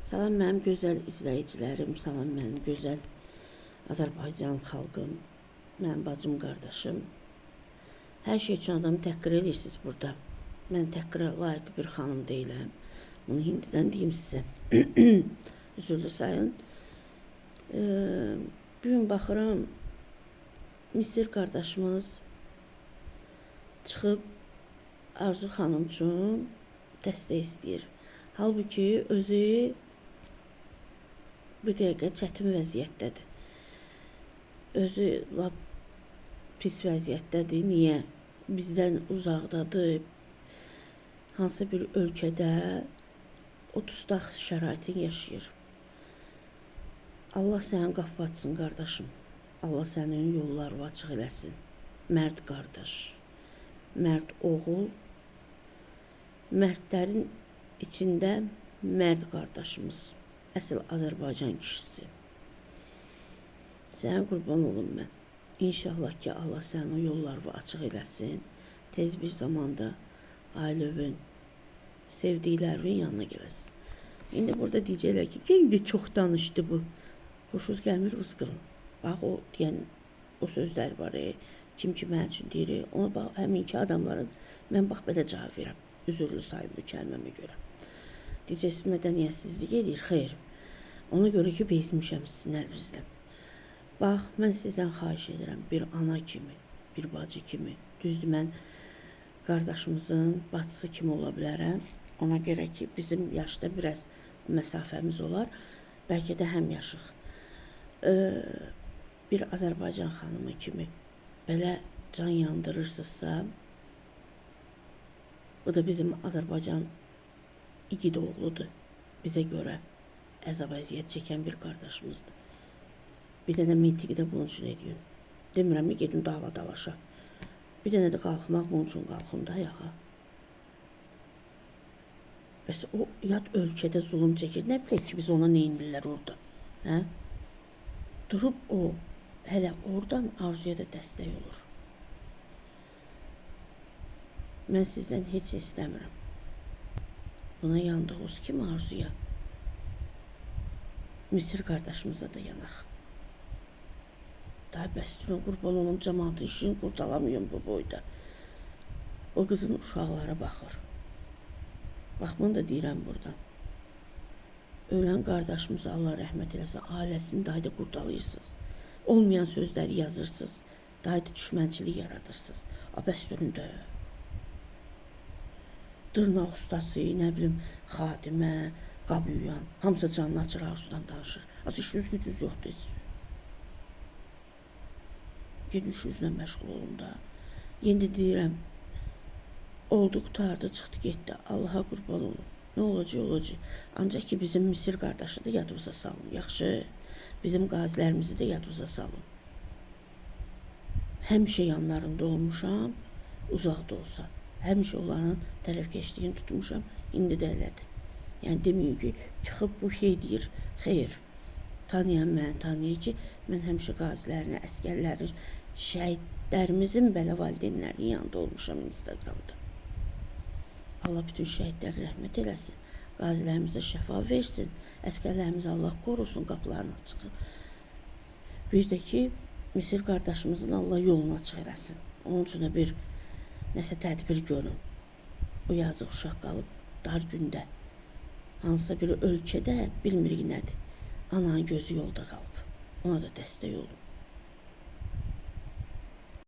Salam mənim gözəl izləyicilərim, salam mənim gözəl Azərbaycan xalqım, mənim bacım, qardaşım. Hər şey üçün adamı təhqir edirsiniz burada. Mən təhqirə layiq bir xanım deyiləm. Bunu hindidən deyim sizə. Üzürlü sayın. Bugün baxıram, Misir qardaşımız çıxıb Arzu xanım üçün dəstək istəyir. Halbuki özü bir dəqiqə çətin vəziyyətdədir. Özü lap pis vəziyyətdədir. Niyə? Bizdən uzaqdadır. Hansı bir ölkədə o dustaq şəraitin yaşayır. Allah sənin qapı açsın, qardaşım. Allah sənin yollarını açıq eləsin. Mərd qardaş, mərd oğul, mərdlərin içində mərd qardaşımız. Əsl Azərbaycan kişisi. Sənə qurban olum mən. İnşallah ki, Allah sənin o yollarını açıq eləsin. Tez bir zamanda ailövün, sevdiklərinin yanına gələsin. İndi burada deyəcəklər ki, indi çox danışdı bu. Xoşunuz gəlmir, vızqırın. Bax, o deyən o sözlər var, kim ki mən üçün deyir. Ona bax, həminki adamların mən bax belə cavab verəm. Üzürlü sayın bu kəlməmə görə. Deyəcəksiniz, mədəniyyətsizlik edir, xeyr. Ona görə ki, bezmişəm sizin əlinizdən. Bax, mən sizdən xahiş edirəm, bir ana kimi, bir bacı kimi. Düzdür, mən qardaşımızın bacısı kimi ola bilərəm. Ona görə ki, bizim yaşda biraz məsafəmiz olar. Bəlkə də həm yaşıq. Bir Azərbaycan xanımı kimi belə can yandırırsınızsa, bu da bizim Azərbaycan igid oğludur. Bizə görə əzab-əziyyət çəkən bir qardaşımızdır. Bir dənə mintiqi də bunun üçün edin. Demirəm ki, gedin dava dalaşa. Bir dənə də qalxmaq bunun üçün qalxın da ayağa. Bəs o yad ölkədə zulüm çəkir. Nə bilək ki, biz ona neyindirlər orada? Hə? Durub o, hələ oradan Arzuya da dəstək olur. Mən sizdən heç istəmirəm. Buna yandığınız kimi Arzuya, Misir qardaşımıza da yanaq. Daha bəsdirin qurban olum, cəmaatı işini qurdalamıyorum bu boyda. O qızın uşaqlara baxır. Bax, bunu da deyirəm buradan. Ölən qardaşımıza Allah rəhmət eləsin, ailəsini daha da qurdalayırsınız. Olmayan sözləri yazırsınız, daha da düşmənçilik yaradırsınız. Bəsdirin də. Dırnaq ustası, nə bilim, xadimə, qab yuyan, hamısı canını açır, Arzudan danışır. Az işiniz gücünüz yoxdur. Gedin işinizlə məşğul olun da. Yeni deyirəm, oldu, qutardı, çıxdı, getdi. Allaha qurban olun. Nə olacaq, olacaq. Ancaq ki, bizim Misir qardaşı da yadınıza salın. Yaxşı, bizim qazilərimizi də yadınıza salın. Həmişə yanlarında olmuşam, uzaqda olsa. Həmişə onların tərəfkeşliyini tutmuşam, indi də elədir. Yəni deməyin ki, çıxıb bu şey deyir, xeyr. Tanıyan məni tanıyır ki, mən həmişə qazilərini, əskərlərin, şəhidlərimizin belə valideynlərinin yanında olmuşam Instagramda. Allah bütün şəhidləri rəhmət eləsin, qazilərimizə şəfa versin, əskərlərimizi Allah qorusun, qapılarını açıq. Bir də ki, Misir qardaşımızın Allah yolunu açıq eləsin. Onun üçün də bir nəsə tədbir görün. O yazıq uşaq qalıb dar gündə. Hansısa bir ölkədə bilmirik nədir. Ananın gözü yolda qalıb. Ona da dəstək olun.